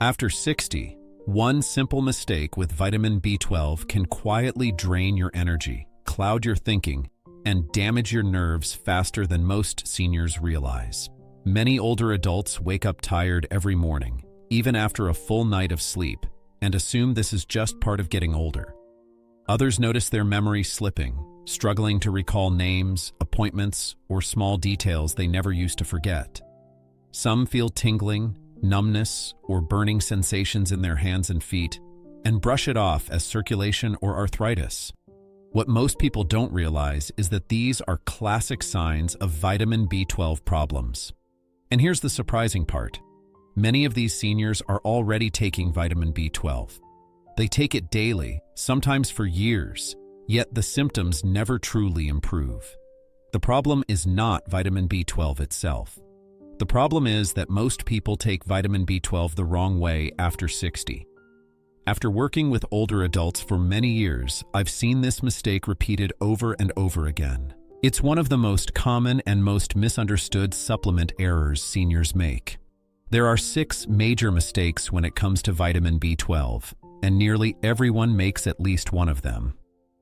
After 60, one simple mistake with vitamin B12 can quietly drain your energy, cloud your thinking, and damage your nerves faster than most seniors realize. Many older adults wake up tired every morning, even after a full night of sleep, and assume this is just part of getting older. Others notice their memory slipping, struggling to recall names, appointments, or small details they never used to forget. Some feel tingling, numbness, or burning sensations in their hands and feet, and brush it off as circulation or arthritis. What most people don't realize is that these are classic signs of vitamin B12 problems. And here's the surprising part. Many of these seniors are already taking vitamin B12. They take it daily, sometimes for years, yet the symptoms never truly improve. The problem is not vitamin B12 itself. The problem is that most people take vitamin B12 the wrong way after 60. After working with older adults for many years, I've seen this mistake repeated over and over again. It's one of the most common and most misunderstood supplement errors seniors make. There are 6 major mistakes when it comes to vitamin B12, and nearly everyone makes at least one of them.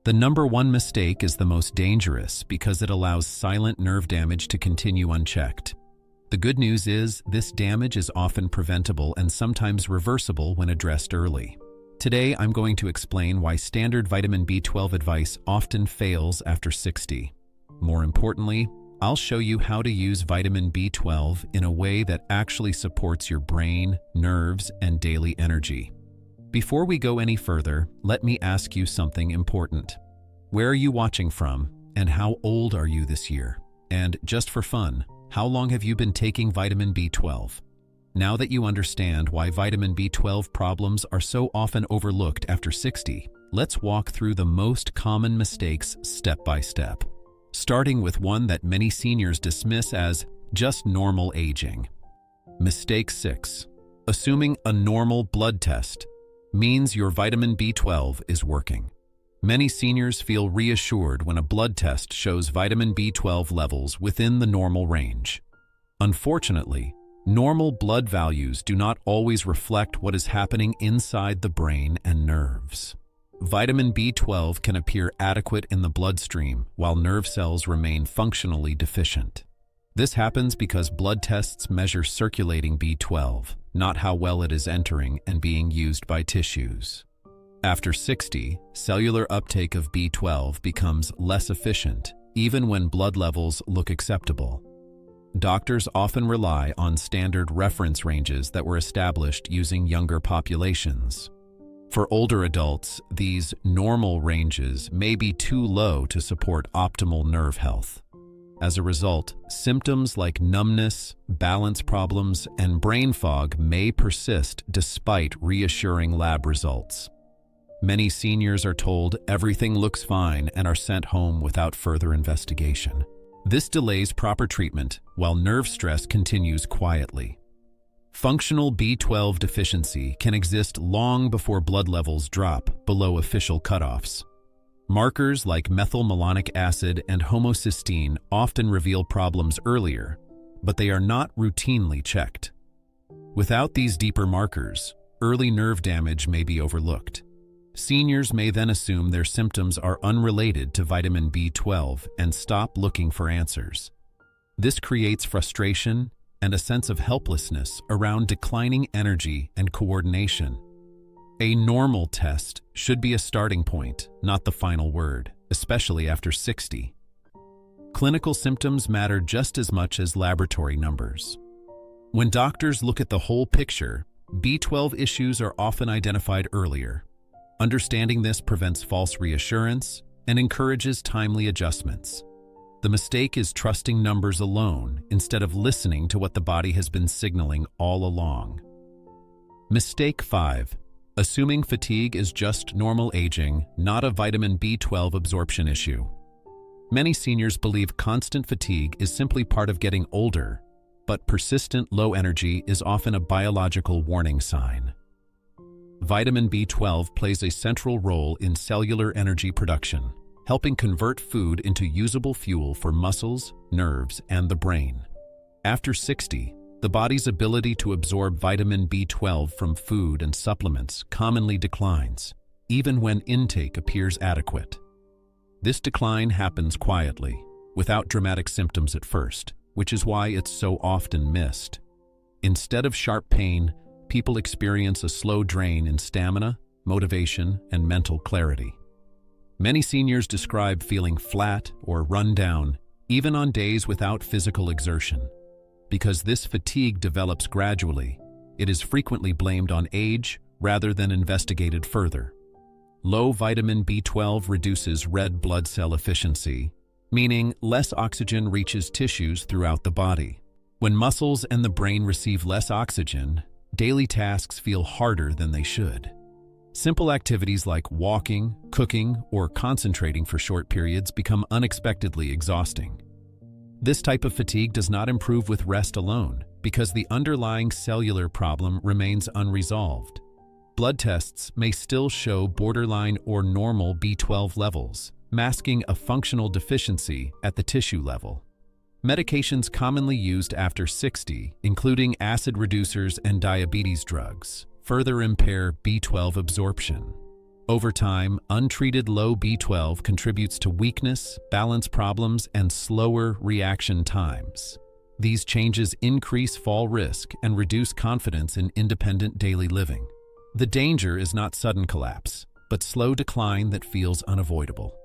The number one mistake is the most dangerous because it allows silent nerve damage to continue unchecked. The good news is this damage is often preventable and sometimes reversible when addressed early. Today, I'm going to explain why standard vitamin B12 advice often fails after 60. More importantly, I'll show you how to use vitamin B12 in a way that actually supports your brain, nerves, and daily energy. Before we go any further, let me ask you something important. Where are you watching from, and how old are you this year? And just for fun, how long have you been taking vitamin B12? Now that you understand why vitamin B12 problems are so often overlooked after 60, let's walk through the most common mistakes step by step. Starting with one that many seniors dismiss as just normal aging. Mistake 6. Assuming a normal blood test means your vitamin B12 is working. Many seniors feel reassured when a blood test shows vitamin B12 levels within the normal range. Unfortunately, normal blood values do not always reflect what is happening inside the brain and nerves. Vitamin B12 can appear adequate in the bloodstream while nerve cells remain functionally deficient. This happens because blood tests measure circulating B12, not how well it is entering and being used by tissues. After 60, cellular uptake of B12 becomes less efficient, even when blood levels look acceptable. Doctors often rely on standard reference ranges that were established using younger populations. For older adults, these normal ranges may be too low to support optimal nerve health. As a result, symptoms like numbness, balance problems, and brain fog may persist despite reassuring lab results. Many seniors are told everything looks fine and are sent home without further investigation. This delays proper treatment while nerve stress continues quietly. Functional B12 deficiency can exist long before blood levels drop below official cutoffs. Markers like methylmalonic acid and homocysteine often reveal problems earlier, but they are not routinely checked. Without these deeper markers, early nerve damage may be overlooked. Seniors may then assume their symptoms are unrelated to vitamin B12 and stop looking for answers. This creates frustration and a sense of helplessness around declining energy and coordination. A normal test should be a starting point, not the final word, especially after 60. Clinical symptoms matter just as much as laboratory numbers. When doctors look at the whole picture, B12 issues are often identified earlier. Understanding this prevents false reassurance and encourages timely adjustments. The mistake is trusting numbers alone instead of listening to what the body has been signaling all along. Mistake 5. Assuming fatigue is just normal aging, not a vitamin B12 absorption issue. Many seniors believe constant fatigue is simply part of getting older, but persistent low energy is often a biological warning sign. Vitamin B12 plays a central role in cellular energy production, helping convert food into usable fuel for muscles, nerves, and the brain. After 60, the body's ability to absorb vitamin B12 from food and supplements commonly declines, even when intake appears adequate. This decline happens quietly, without dramatic symptoms at first, which is why it's so often missed. Instead of sharp pain, people experience a slow drain in stamina, motivation, and mental clarity. Many seniors describe feeling flat or run down, even on days without physical exertion. Because this fatigue develops gradually, it is frequently blamed on age rather than investigated further. Low vitamin B12 reduces red blood cell efficiency, meaning less oxygen reaches tissues throughout the body. When muscles and the brain receive less oxygen, daily tasks feel harder than they should. Simple activities like walking, cooking, or concentrating for short periods become unexpectedly exhausting. This type of fatigue does not improve with rest alone because the underlying cellular problem remains unresolved. Blood tests may still show borderline or normal B12 levels, masking a functional deficiency at the tissue level. Medications commonly used after 60, including acid reducers and diabetes drugs, further impair B12 absorption. Over time, untreated low B12 contributes to weakness, balance problems, and slower reaction times. These changes increase fall risk and reduce confidence in independent daily living. The danger is not sudden collapse, but slow decline that feels unavoidable.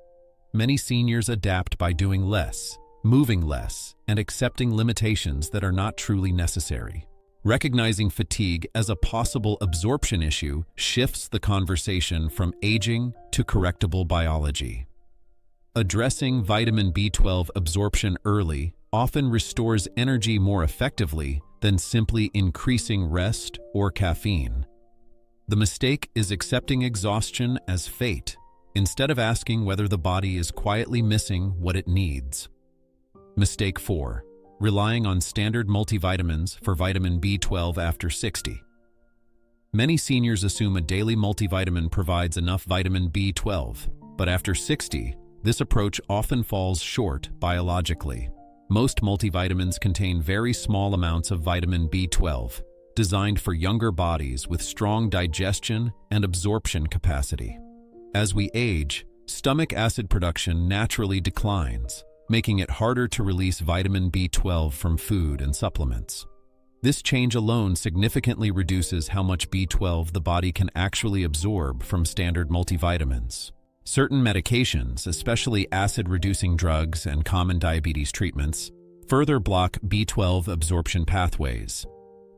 Many seniors adapt by doing less, moving less, and accepting limitations that are not truly necessary. Recognizing fatigue as a possible absorption issue shifts the conversation from aging to correctable biology. Addressing vitamin B12 absorption early often restores energy more effectively than simply increasing rest or caffeine. The mistake is accepting exhaustion as fate, instead of asking whether the body is quietly missing what it needs. Mistake 4. Relying on standard multivitamins for vitamin B12 after 60. Many seniors assume a daily multivitamin provides enough vitamin B12, but after 60, this approach often falls short biologically. Most multivitamins contain very small amounts of vitamin B12, designed for younger bodies with strong digestion and absorption capacity. As we age, stomach acid production naturally declines, making it harder to release vitamin B12 from food and supplements. This change alone significantly reduces how much B12 the body can actually absorb from standard multivitamins. Certain medications, especially acid-reducing drugs and common diabetes treatments, further block B12 absorption pathways.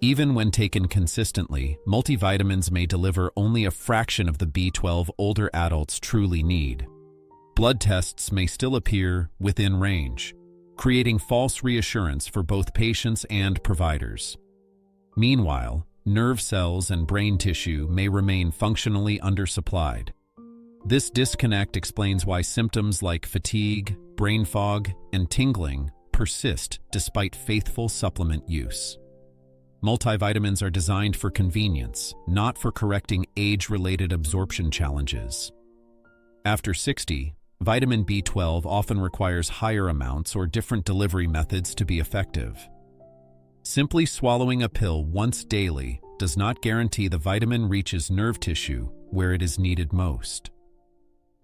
Even when taken consistently, multivitamins may deliver only a fraction of the B12 older adults truly need. Blood tests may still appear within range, creating false reassurance for both patients and providers. Meanwhile, nerve cells and brain tissue may remain functionally undersupplied. This disconnect explains why symptoms like fatigue, brain fog, and tingling persist despite faithful supplement use. Multivitamins are designed for convenience, not for correcting age-related absorption challenges. After 60, vitamin B12 often requires higher amounts or different delivery methods to be effective. Simply swallowing a pill once daily does not guarantee the vitamin reaches nerve tissue where it is needed most.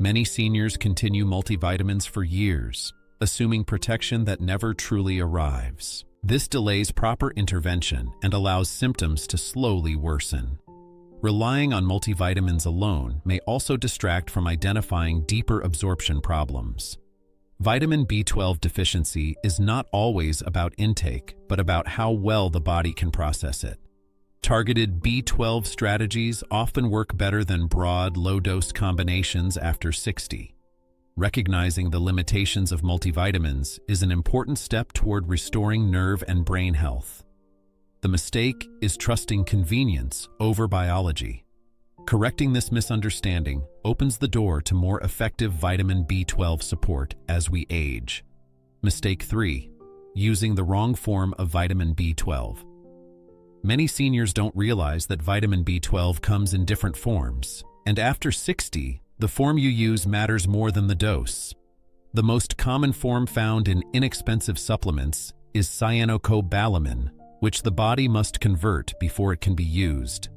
Many seniors continue multivitamins for years, assuming protection that never truly arrives. This delays proper intervention and allows symptoms to slowly worsen. Relying on multivitamins alone may also distract from identifying deeper absorption problems. Vitamin B12 deficiency is not always about intake, but about how well the body can process it. Targeted B12 strategies often work better than broad, low-dose combinations after 60. Recognizing the limitations of multivitamins is an important step toward restoring nerve and brain health. The mistake is trusting convenience over biology. Correcting this misunderstanding opens the door to more effective vitamin B12 support as we age. Mistake 3. Using the wrong form of vitamin B12. Many seniors don't realize that vitamin B12 comes in different forms, and after 60, the form you use matters more than the dose. The most common form found in inexpensive supplements is cyanocobalamin, which the body must convert before it can be used.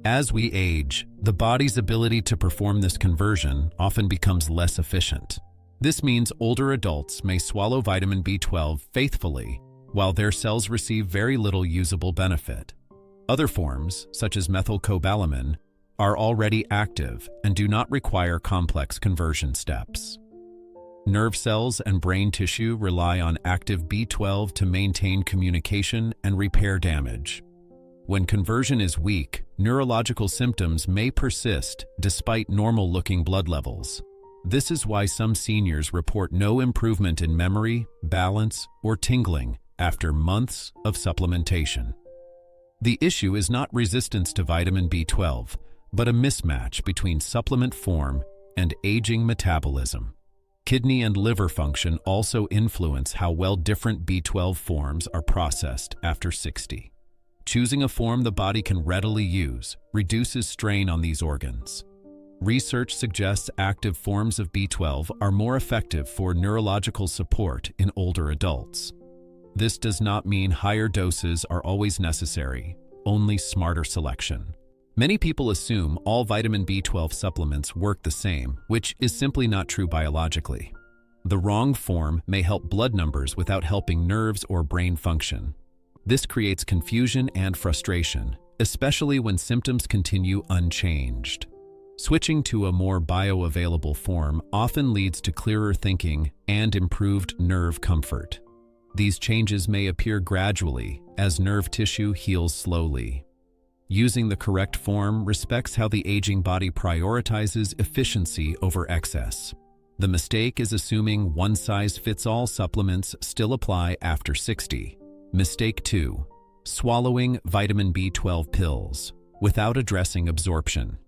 As we age, the body's ability to perform this conversion often becomes less efficient. This means older adults may swallow vitamin B12 faithfully, while their cells receive very little usable benefit. Other forms, such as methylcobalamin, are already active and do not require complex conversion steps. Nerve cells and brain tissue rely on active B12 to maintain communication and repair damage. When conversion is weak, neurological symptoms may persist despite normal-looking blood levels. This is why some seniors report no improvement in memory, balance, or tingling after months of supplementation. The issue is not resistance to vitamin B12, but a mismatch between supplement form and aging metabolism. Kidney and liver function also influence how well different B12 forms are processed after 60. Choosing a form the body can readily use reduces strain on these organs. Research suggests active forms of B12 are more effective for neurological support in older adults. This does not mean higher doses are always necessary, only smarter selection. Many people assume all vitamin B12 supplements work the same, which is simply not true biologically. The wrong form may help blood numbers without helping nerves or brain function. This creates confusion and frustration, especially when symptoms continue unchanged. Switching to a more bioavailable form often leads to clearer thinking and improved nerve comfort. These changes may appear gradually as nerve tissue heals slowly. Using the correct form respects how the aging body prioritizes efficiency over excess. The mistake is assuming one-size-fits-all supplements still apply after 60. Mistake 2. Swallowing vitamin B12 pills without addressing absorption.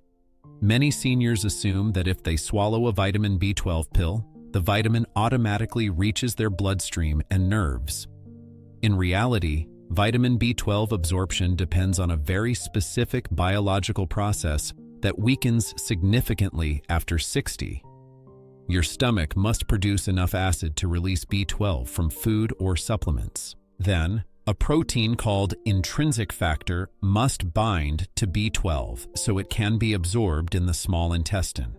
Many seniors assume that if they swallow a vitamin B12 pill, the vitamin automatically reaches their bloodstream and nerves. In reality, vitamin B12 absorption depends on a very specific biological process that weakens significantly after 60. Your stomach must produce enough acid to release B12 from food or supplements. Then, a protein called intrinsic factor must bind to B12 so it can be absorbed in the small intestine.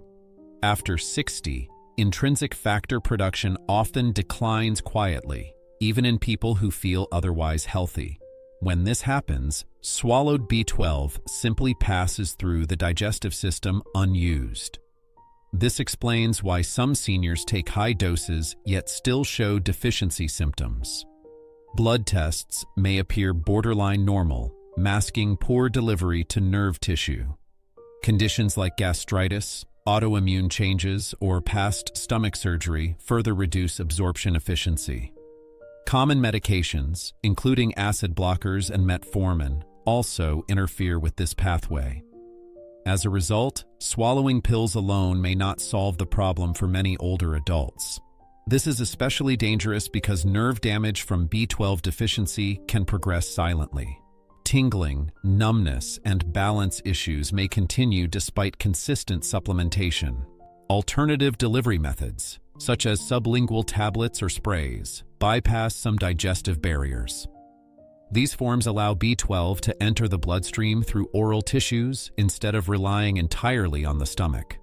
After 60, intrinsic factor production often declines quietly, even in people who feel otherwise healthy. When this happens, swallowed B12 simply passes through the digestive system unused. This explains why some seniors take high doses yet still show deficiency symptoms. Blood tests may appear borderline normal, masking poor delivery to nerve tissue. Conditions like gastritis, autoimmune changes, or past stomach surgery further reduce absorption efficiency. Common medications, including acid blockers and metformin, also interfere with this pathway. As a result, swallowing pills alone may not solve the problem for many older adults. This is especially dangerous because nerve damage from B12 deficiency can progress silently. Tingling, numbness, and balance issues may continue despite consistent supplementation. Alternative delivery methods, such as sublingual tablets or sprays, bypass some digestive barriers. These forms allow B12 to enter the bloodstream through oral tissues instead of relying entirely on the stomach.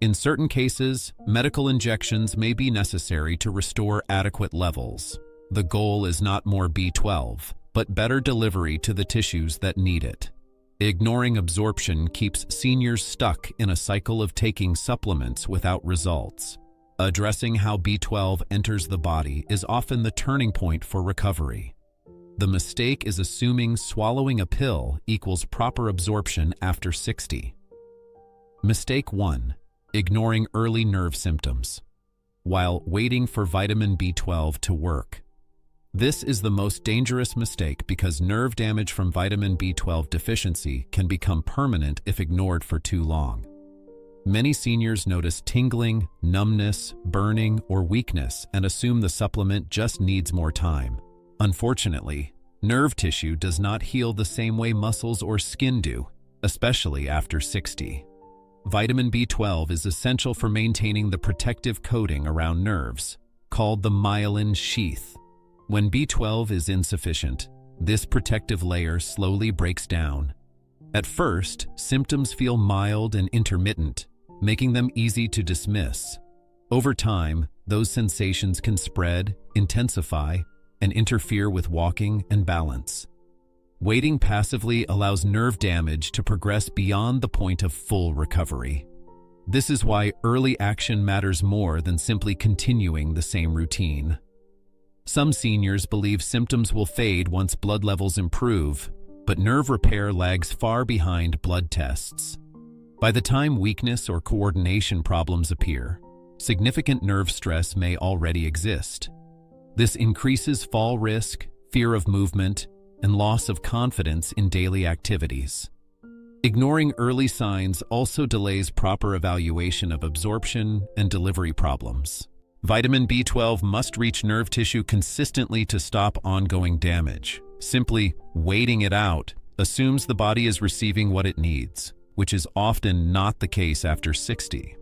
In certain cases, medical injections may be necessary to restore adequate levels. The goal is not more B12, but better delivery to the tissues that need it. Ignoring absorption keeps seniors stuck in a cycle of taking supplements without results. Addressing how B12 enters the body is often the turning point for recovery. The mistake is assuming swallowing a pill equals proper absorption after 60. Mistake 1. Ignoring early nerve symptoms while waiting for vitamin B12 to work. This is the most dangerous mistake because nerve damage from vitamin B12 deficiency can become permanent if ignored for too long. Many seniors notice tingling, numbness, burning, or weakness and assume the supplement just needs more time. Unfortunately, nerve tissue does not heal the same way muscles or skin do, especially after 60. Vitamin B12 is essential for maintaining the protective coating around nerves, called the myelin sheath. When B12 is insufficient, this protective layer slowly breaks down. At first, symptoms feel mild and intermittent, making them easy to dismiss. Over time, those sensations can spread, intensify, and interfere with walking and balance. Waiting passively allows nerve damage to progress beyond the point of full recovery. This is why early action matters more than simply continuing the same routine. Some seniors believe symptoms will fade once blood levels improve, but nerve repair lags far behind blood tests. By the time weakness or coordination problems appear, significant nerve stress may already exist. This increases fall risk, fear of movement, and loss of confidence in daily activities. Ignoring early signs also delays proper evaluation of absorption and delivery problems. Vitamin B12 must reach nerve tissue consistently to stop ongoing damage. Simply waiting it out assumes the body is receiving what it needs, which is often not the case after 60.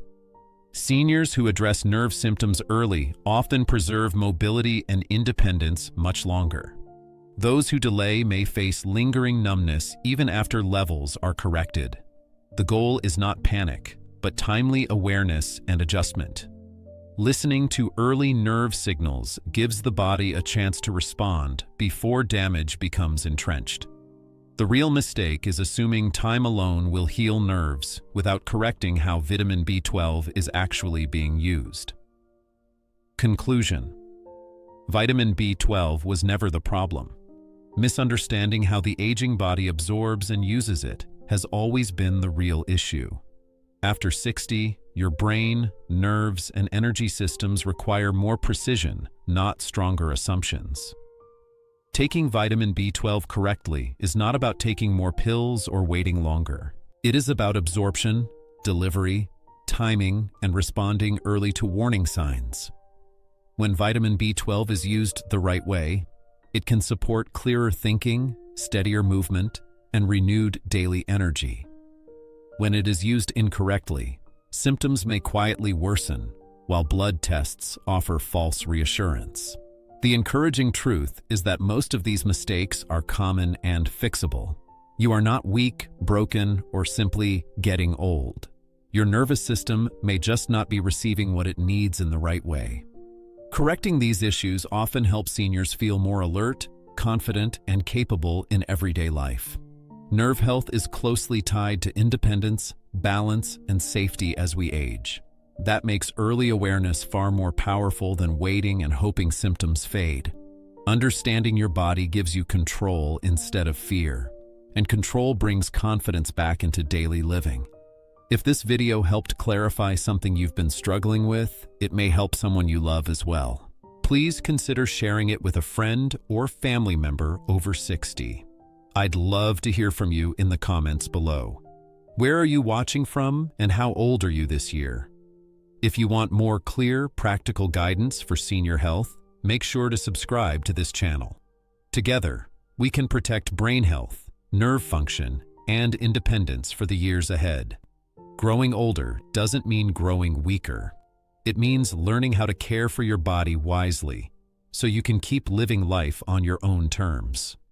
Seniors who address nerve symptoms early often preserve mobility and independence much longer. Those who delay may face lingering numbness even after levels are corrected. The goal is not panic, but timely awareness and adjustment. Listening to early nerve signals gives the body a chance to respond before damage becomes entrenched. The real mistake is assuming time alone will heal nerves without correcting how vitamin B12 is actually being used. Conclusion: vitamin B12 was never the problem. Misunderstanding how the aging body absorbs and uses it has always been the real issue. After 60, your brain, nerves, and energy systems require more precision, not stronger assumptions. Taking vitamin B12 correctly is not about taking more pills or waiting longer. It is about absorption, delivery, timing, and responding early to warning signs. When vitamin B12 is used the right way, it can support clearer thinking, steadier movement, and renewed daily energy. When it is used incorrectly, symptoms may quietly worsen, while blood tests offer false reassurance. The encouraging truth is that most of these mistakes are common and fixable. You are not weak, broken, or simply getting old. Your nervous system may just not be receiving what it needs in the right way. Correcting these issues often helps seniors feel more alert, confident, and capable in everyday life. Nerve health is closely tied to independence, balance, and safety as we age. That makes early awareness far more powerful than waiting and hoping symptoms fade. Understanding your body gives you control instead of fear, and control brings confidence back into daily living. If this video helped clarify something you've been struggling with, it may help someone you love as well. Please consider sharing it with a friend or family member over 60. I'd love to hear from you in the comments below. Where are you watching from, and how old are you this year? If you want more clear, practical guidance for senior health, make sure to subscribe to this channel. Together, we can protect brain health, nerve function, and independence for the years ahead. Growing older doesn't mean growing weaker. It means learning how to care for your body wisely, so you can keep living life on your own terms.